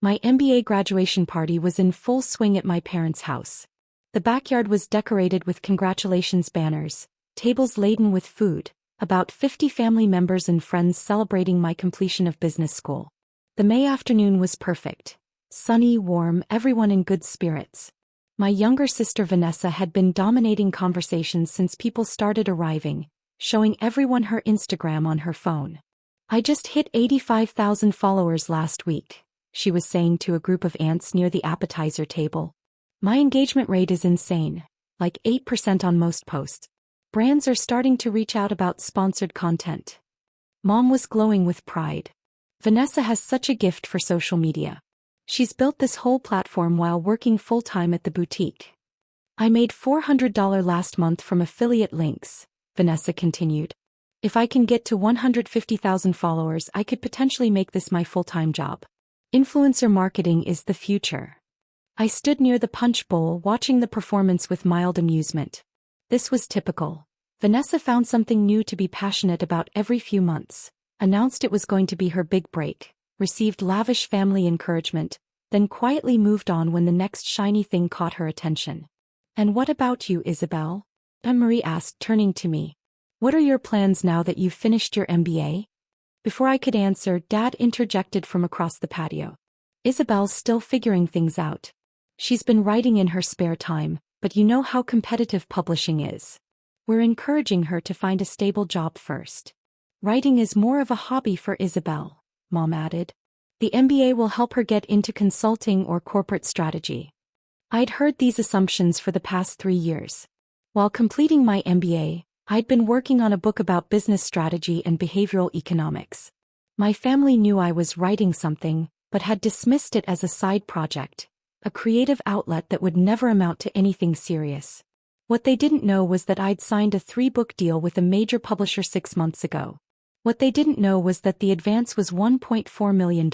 My MBA graduation party was in full swing at my parents' house. The backyard was decorated with congratulations banners, tables laden with food, about 50 family members and friends celebrating my completion of business school. The May afternoon was perfect. Sunny, warm, everyone in good spirits. My younger sister Vanessa had been dominating conversations since people started arriving, showing everyone her Instagram on her phone. "I just hit 85,000 followers last week," she was saying to a group of aunts near the appetizer table. "My engagement rate is insane, like 8% on most posts. Brands are starting to reach out about sponsored content." Mom was glowing with pride. Vanessa has such a gift for social media. She's built this whole platform while working full-time at the boutique. "I made $400 last month from affiliate links," Vanessa continued. "If I can get to 150,000 followers, I could potentially make this my full-time job. Influencer marketing is the future." I stood near the punch bowl watching the performance with mild amusement. This was typical. Vanessa found something new to be passionate about every few months, announced it was going to be her big break, received lavish family encouragement, then quietly moved on when the next shiny thing caught her attention. "And what about you, Isabel?" Anne-Marie asked, turning to me. "What are your plans now that you've finished your MBA?" Before I could answer, Dad interjected from across the patio. "Isabel's still figuring things out. She's been writing in her spare time, but you know how competitive publishing is. We're encouraging her to find a stable job first. Writing is more of a hobby for Isabel," Mom added. "The MBA will help her get into consulting or corporate strategy." I'd heard these assumptions for the past 3 years. While completing my MBA, I'd been working on a book about business strategy and behavioral economics. My family knew I was writing something, but had dismissed it as a side project, a creative outlet that would never amount to anything serious. What they didn't know was that I'd signed a 3-book deal with a major publisher 6 months ago. What they didn't know was that the advance was $1.4 million.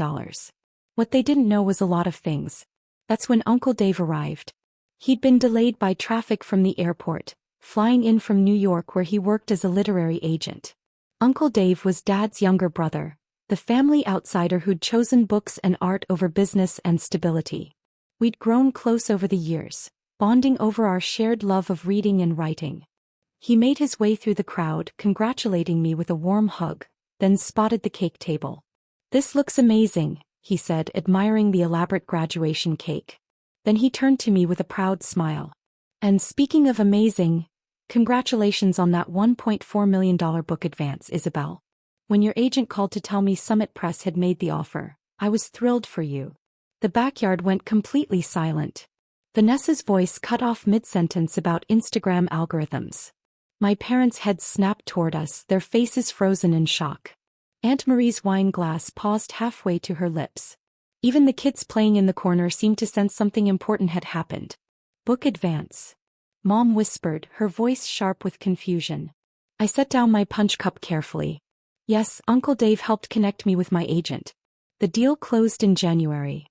What they didn't know was a lot of things. That's when Uncle Dave arrived. He'd been delayed by traffic from the airport, flying in from New York where he worked as a literary agent. Uncle Dave was Dad's younger brother, the family outsider who'd chosen books and art over business and stability. We'd grown close over the years, bonding over our shared love of reading and writing. He made his way through the crowd, congratulating me with a warm hug, then spotted the cake table. "This looks amazing," he said, admiring the elaborate graduation cake. Then he turned to me with a proud smile. "And speaking of amazing, congratulations on that $1.4 million book advance, Isabel. When your agent called to tell me Summit Press had made the offer, I was thrilled for you." The backyard went completely silent. Vanessa's voice cut off mid-sentence about Instagram algorithms. My parents' heads snapped toward us, their faces frozen in shock. Aunt Marie's wine glass paused halfway to her lips. Even the kids playing in the corner seemed to sense something important had happened. "Book advance," Mom whispered, her voice sharp with confusion. I set down my punch cup carefully. "Yes, Uncle Dave helped connect me with my agent. The deal closed in January."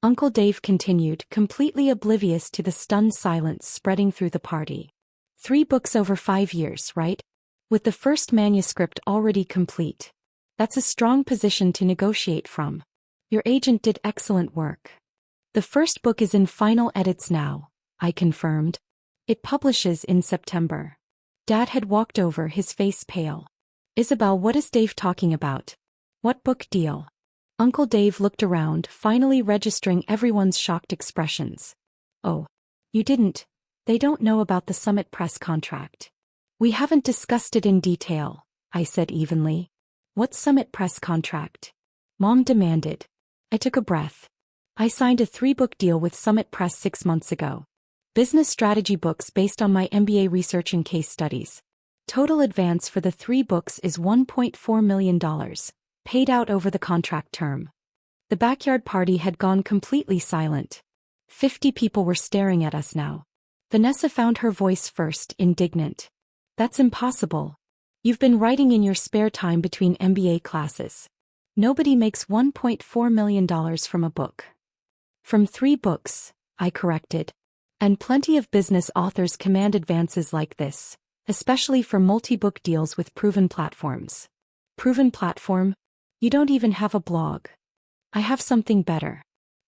Uncle Dave continued, completely oblivious to the stunned silence spreading through the party. 3 books over 5 years, right? With the first manuscript already complete. That's a strong position to negotiate from. Your agent did excellent work. The first book is in final edits now, I confirmed. It publishes in September. Dad had walked over, his face pale. "Isabel, what is Dave talking about? What book deal?" Uncle Dave looked around, finally registering everyone's shocked expressions. "Oh, you didn't? They don't know about the Summit Press contract." "We haven't discussed it in detail," I said evenly. "What Summit Press contract?" Mom demanded. I took a breath. "I signed a 3-book deal with Summit Press 6 months ago. Business strategy books based on my MBA research and case studies. Total advance for the 3 books is $1.4 million. Paid out over the contract term." The backyard party had gone completely silent. 50 people were staring at us now. Vanessa found her voice first, indignant. "That's impossible. You've been writing in your spare time between MBA classes. Nobody makes $1.4 million from a book." "From 3 books, I corrected. "And plenty of business authors command advances like this, especially for multi-book deals with proven platforms." "Proven platform? You don't even have a blog." "I have something better.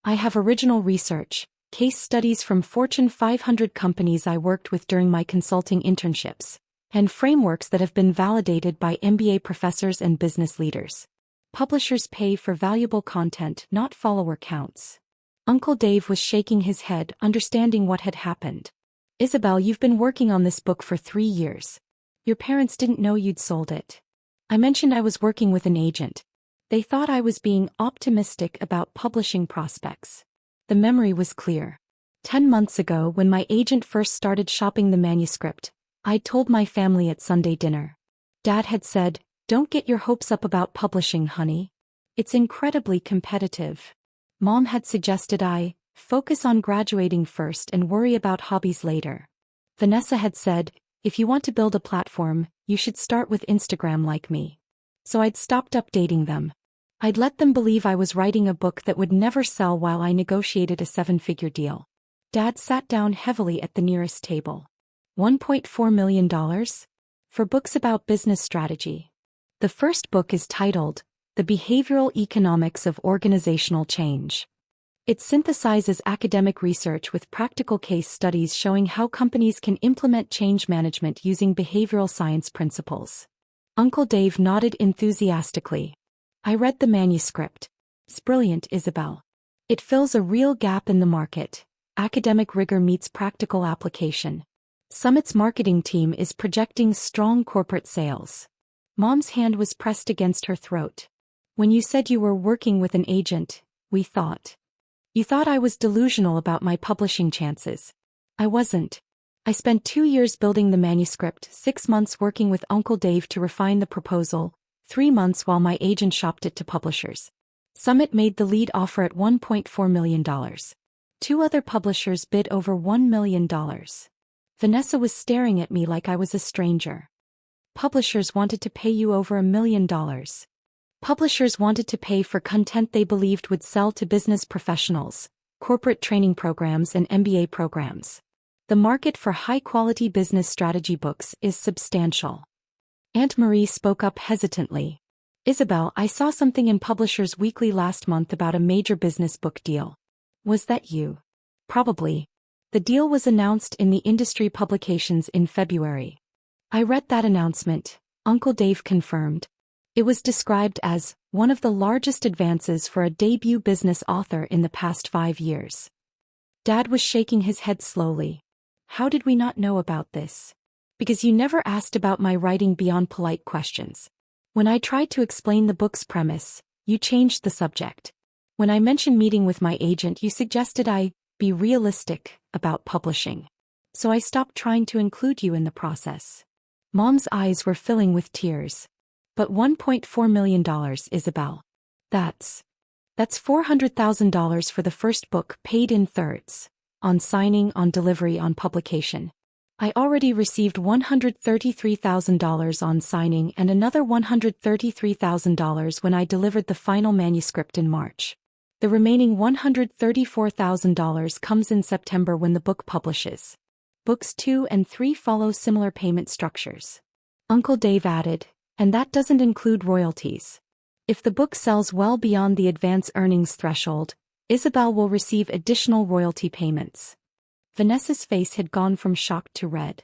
I have original research, case studies from Fortune 500 companies I worked with during my consulting internships, and frameworks that have been validated by MBA professors and business leaders. Publishers pay for valuable content, not follower counts. Uncle Dave was shaking his head, understanding what had happened. Isabel, you've been working on this book for 3 years. Your parents didn't know you'd sold it. I mentioned I was working with an agent. They thought I was being optimistic about publishing prospects. The memory was clear. 10 months ago, when my agent first started shopping the manuscript, I told my family at Sunday dinner. Dad had said, "Don't get your hopes up about publishing, honey. It's incredibly competitive." Mom had suggested I focus on graduating first and worry about hobbies later. Vanessa had said, "If you want to build a platform, you should start with Instagram like me." So I'd stopped updating them. I'd let them believe I was writing a book that would never sell while I negotiated a 7-figure deal. Dad sat down heavily at the nearest table. $1.4 million? For books about business strategy. The first book is titled, The Behavioral Economics of Organizational Change. It synthesizes academic research with practical case studies showing how companies can implement change management using behavioral science principles. Uncle Dave nodded enthusiastically. I read the manuscript. It's brilliant, Isabel. It fills a real gap in the market. Academic rigor meets practical application. Summit's marketing team is projecting strong corporate sales. Mom's hand was pressed against her throat. When you said you were working with an agent, we thought. You thought I was delusional about my publishing chances. I wasn't. I spent 2 years building the manuscript, 6 months working with Uncle Dave to refine the proposal, 3 months while my agent shopped it to publishers. Summit made the lead offer at $1.4 million. 2 other publishers bid over $1 million. Vanessa was staring at me like I was a stranger. Publishers wanted to pay you over $1 million. Publishers wanted to pay for content they believed would sell to business professionals, corporate training programs and MBA programs. The market for high-quality business strategy books is substantial. Aunt Marie spoke up hesitantly. Isabel, I saw something in Publishers Weekly last month about a major business book deal. Was that you? Probably. The deal was announced in the industry publications in February. I read that announcement, Uncle Dave confirmed. It was described as one of the largest advances for a debut business author in the past 5 years. Dad was shaking his head slowly. How did we not know about this? Because you never asked about my writing beyond polite questions. When I tried to explain the book's premise, you changed the subject. When I mentioned meeting with my agent, you suggested I be realistic about publishing. So I stopped trying to include you in the process. Mom's eyes were filling with tears. But $1.4 million, Isabel. That's $400,000 for the first book, paid in thirds. On signing, on delivery, on publication. I already received $133,000 on signing and another $133,000 when I delivered the final manuscript in March. The remaining $134,000 comes in September when the book publishes. Books 2 and 3 follow similar payment structures. Uncle Dave added, and that doesn't include royalties. If the book sells well beyond the advance earnings threshold, Isabel will receive additional royalty payments. Vanessa's face had gone from shock to red.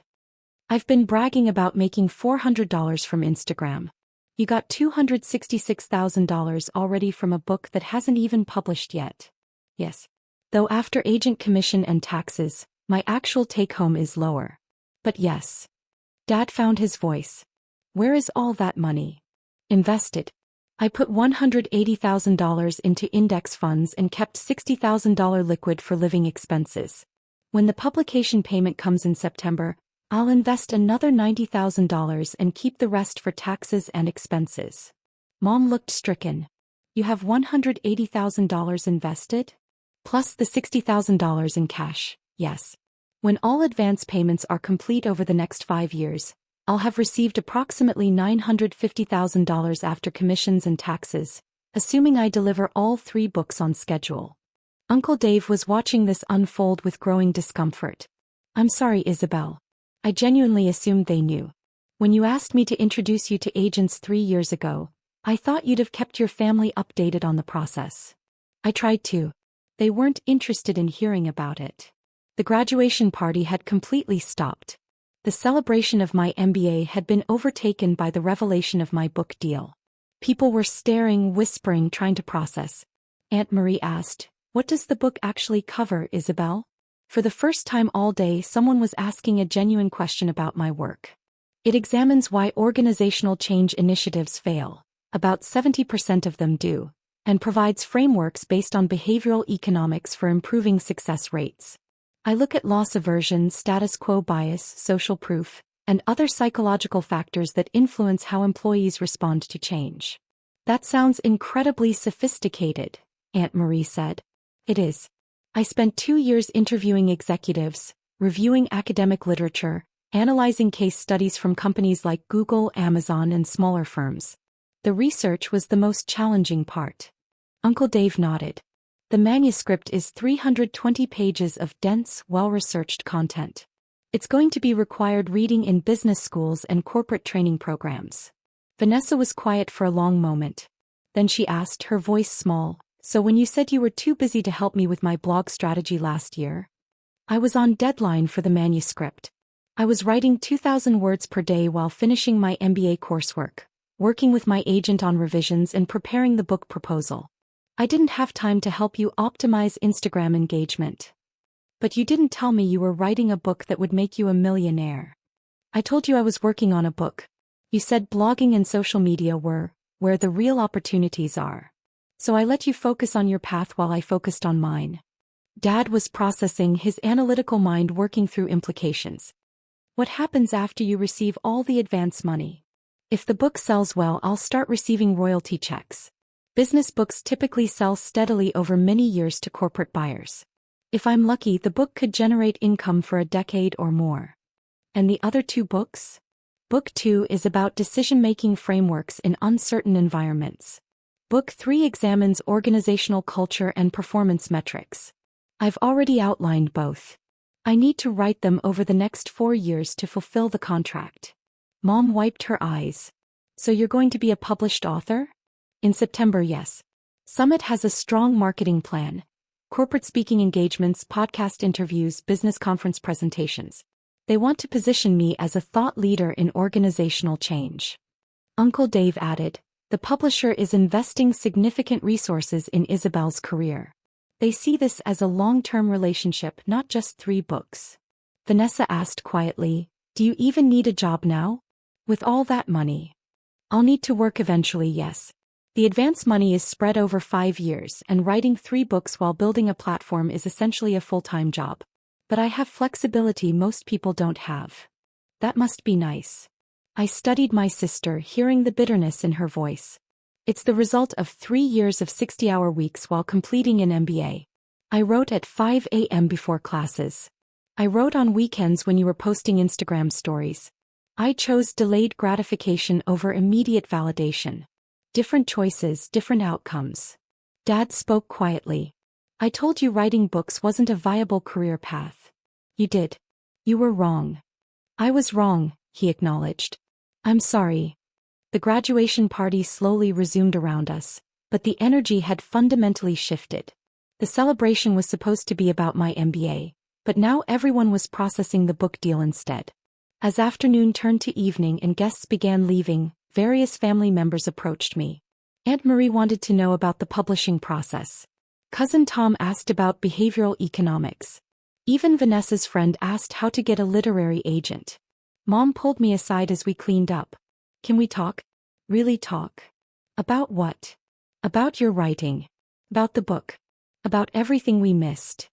I've been bragging about making $400 from Instagram. You got $266,000 already from a book that hasn't even published yet. Yes. Though after agent commission and taxes, my actual take-home is lower. But yes. Dad found his voice. Where is all that money? Invested. I put $180,000 into index funds and kept $60,000 liquid for living expenses. When the publication payment comes in September, I'll invest another $90,000 and keep the rest for taxes and expenses. Mom looked stricken. You have $180,000 invested? Plus the $60,000 in cash, yes. When all advance payments are complete over the next 5 years, I'll have received approximately $950,000 after commissions and taxes, assuming I deliver all 3 books on schedule. Uncle Dave was watching this unfold with growing discomfort. I'm sorry, Isabel. I genuinely assumed they knew. When you asked me to introduce you to agents 3 years ago, I thought you'd have kept your family updated on the process. I tried to. They weren't interested in hearing about it. The graduation party had completely stopped. The celebration of my MBA had been overtaken by the revelation of my book deal. People were staring, whispering, trying to process. Aunt Marie asked, "What does the book actually cover, Isabel?" For the first time all day, someone was asking a genuine question about my work. It examines why organizational change initiatives fail. About 70% of them do, and provides frameworks based on behavioral economics for improving success rates. I look at loss aversion, status quo bias, social proof, and other psychological factors that influence how employees respond to change. That sounds incredibly sophisticated, Aunt Marie said. It is. I spent 2 years interviewing executives, reviewing academic literature, analyzing case studies from companies like Google, Amazon, and smaller firms. The research was the most challenging part. Uncle Dave nodded. The manuscript is 320 pages of dense, well-researched content. It's going to be required reading in business schools and corporate training programs. Vanessa was quiet for a long moment. Then she asked, her voice small, "So when you said you were too busy to help me with my blog strategy last year?" I was on deadline for the manuscript. I was writing 2,000 words per day while finishing my MBA coursework, working with my agent on revisions and preparing the book proposal. I didn't have time to help you optimize Instagram engagement. But you didn't tell me you were writing a book that would make you a millionaire. I told you I was working on a book. You said blogging and social media were where the real opportunities are. So I let you focus on your path while I focused on mine. Dad was processing, his analytical mind working through implications. What happens after you receive all the advance money? If the book sells well, I'll start receiving royalty checks. Business books typically sell steadily over many years to corporate buyers. If I'm lucky, the book could generate income for a decade or more. And the other 2 books? Book 2 is about decision-making frameworks in uncertain environments. Book 3 examines organizational culture and performance metrics. I've already outlined both. I need to write them over the next 4 years to fulfill the contract. Mom wiped her eyes. So you're going to be a published author? In September, yes. Summit has a strong marketing plan. Corporate speaking engagements, podcast interviews, business conference presentations. They want to position me as a thought leader in organizational change. Uncle Dave added, the publisher is investing significant resources in Isabel's career. They see this as a long-term relationship, not just 3 books. Vanessa asked quietly, "Do you even need a job now? With all that money?" "I'll need to work eventually, yes. The advance money is spread over 5 years, and writing 3 books while building a platform is essentially a full-time job. But I have flexibility most people don't have." "That must be nice." I studied my sister, hearing the bitterness in her voice. "It's the result of 3 years of 60-hour weeks while completing an MBA. I wrote at 5 a.m. before classes. I wrote on weekends when you were posting Instagram stories. I chose delayed gratification over immediate validation. Different choices, different outcomes." Dad spoke quietly. "I told you writing books wasn't a viable career path. You did. You were wrong." "I was wrong," he acknowledged. "I'm sorry." The graduation party slowly resumed around us, but the energy had fundamentally shifted. The celebration was supposed to be about my MBA, but now everyone was processing the book deal instead. As afternoon turned to evening and guests began leaving, various family members approached me. Aunt Marie wanted to know about the publishing process. Cousin Tom asked about behavioral economics. Even Vanessa's friend asked how to get a literary agent. Mom pulled me aside as we cleaned up. "Can we talk? Really talk? About what? About your writing. About the book. About everything we missed."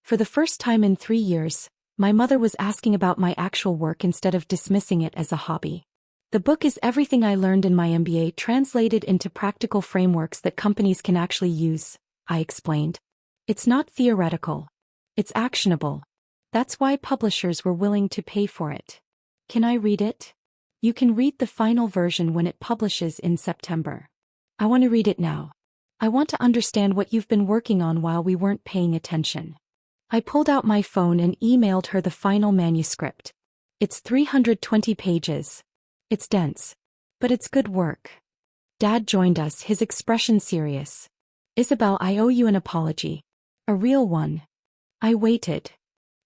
For the first time in 3 years, my mother was asking about my actual work instead of dismissing it as a hobby. "The book is everything I learned in my MBA translated into practical frameworks that companies can actually use," I explained. "It's not theoretical. It's actionable. That's why publishers were willing to pay for it." "Can I read it?" "You can read the final version when it publishes in September." "I want to read it now. I want to understand what you've been working on while we weren't paying attention." I pulled out my phone and emailed her the final manuscript. It's 320 pages. It's dense. But it's good work. Dad joined us, his expression serious. "Isabel, I owe you an apology. A real one. I waited.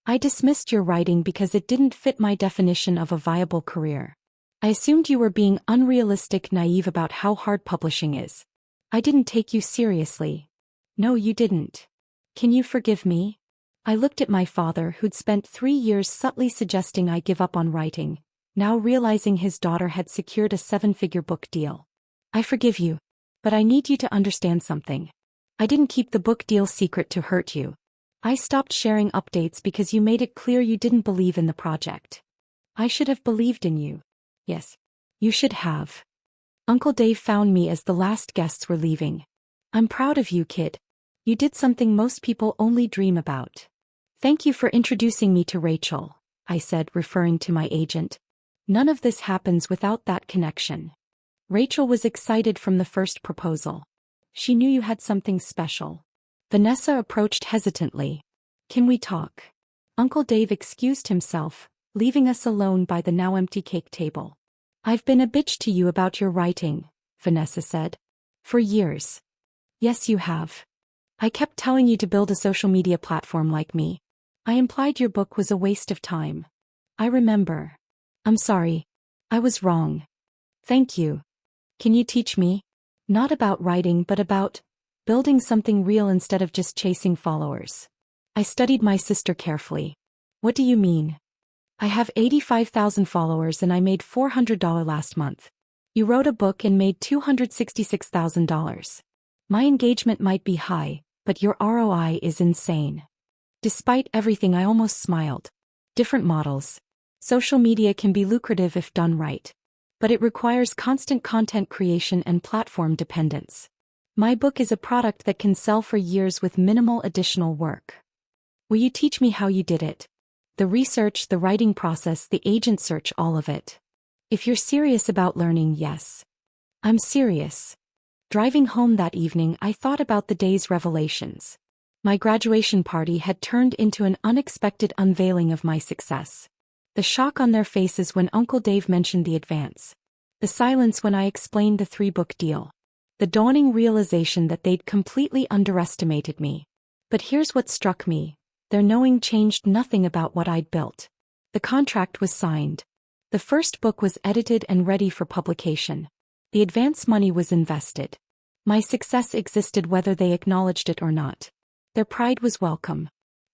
I dismissed your writing because it didn't fit my definition of a viable career. I assumed you were being unrealistic, naive about how hard publishing is. I didn't take you seriously. No, you didn't. Can you forgive me? I looked at my father, who'd spent 3 years subtly suggesting I give up on writing, now realizing his daughter had secured a 7-figure book deal. I forgive you. But I need you to understand something. I didn't keep the book deal secret to hurt you. I stopped sharing updates because you made it clear you didn't believe in the project. I should have believed in you. Yes. You should have. Uncle Dave found me as the last guests were leaving. I'm proud of you, kid. You did something most people only dream about. Thank you for introducing me to Rachel, I said, referring to my agent. None of this happens without that connection. Rachel was excited from the first proposal. She knew you had something special. Vanessa approached hesitantly. Can we talk? Uncle Dave excused himself, leaving us alone by the now empty cake table. I've been a bitch to you about your writing, Vanessa said. For years. Yes, you have. I kept telling you to build a social media platform like me. I implied your book was a waste of time. I remember. I'm sorry. I was wrong. Thank you. Can you teach me? Not about writing, but about building something real instead of just chasing followers. I studied my sister carefully. What do you mean? I have 85,000 followers and I made $400 last month. You wrote a book and made $266,000. My engagement might be high, but your ROI is insane. Despite everything, I almost smiled. Different models. Social media can be lucrative if done right. But it requires constant content creation and platform dependence. My book is a product that can sell for years with minimal additional work. Will you teach me how you did it? The research, the writing process, the agent search, all of it. If you're serious about learning, yes. I'm serious. Driving home that evening, I thought about the day's revelations. My graduation party had turned into an unexpected unveiling of my success. The shock on their faces when Uncle Dave mentioned the advance. The silence when I explained the 3-book deal. The dawning realization that they'd completely underestimated me. But here's what struck me. Their knowing changed nothing about what I'd built. The contract was signed. The first book was edited and ready for publication. The advance money was invested. My success existed whether they acknowledged it or not. Their pride was welcome.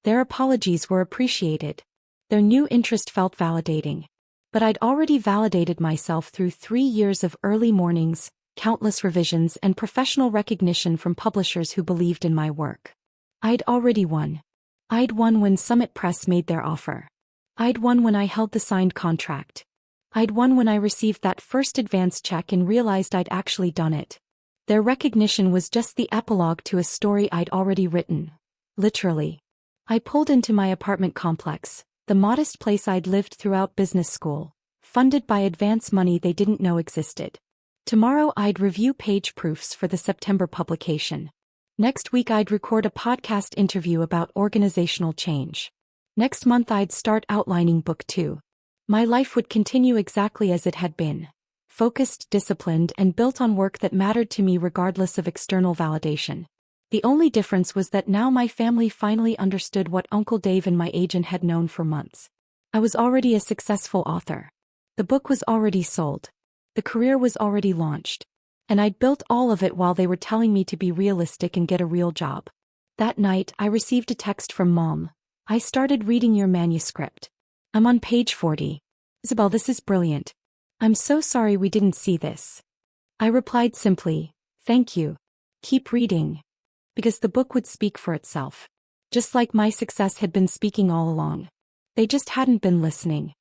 Their apologies were appreciated. Their new interest felt validating. But I'd already validated myself through 3 years of early mornings, countless revisions, and professional recognition from publishers who believed in my work. I'd already won. I'd won when Summit Press made their offer. I'd won when I held the signed contract. I'd won when I received that first advance check and realized I'd actually done it. Their recognition was just the epilogue to a story I'd already written. Literally. I pulled into my apartment complex, the modest place I'd lived throughout business school, funded by advance money they didn't know existed. Tomorrow I'd review page proofs for the September publication. Next week I'd record a podcast interview about organizational change. Next month I'd start outlining book 2. My life would continue exactly as it had been. Focused, disciplined, and built on work that mattered to me regardless of external validation. The only difference was that now my family finally understood what Uncle Dave and my agent had known for months. I was already a successful author. The book was already sold. The career was already launched. And I'd built all of it while they were telling me to be realistic and get a real job. That night, I received a text from Mom. I started reading your manuscript. I'm on page 40. Isabel, this is brilliant. I'm so sorry we didn't see this. I replied simply, thank you. Keep reading. Because the book would speak for itself. Just like my success had been speaking all along. They just hadn't been listening.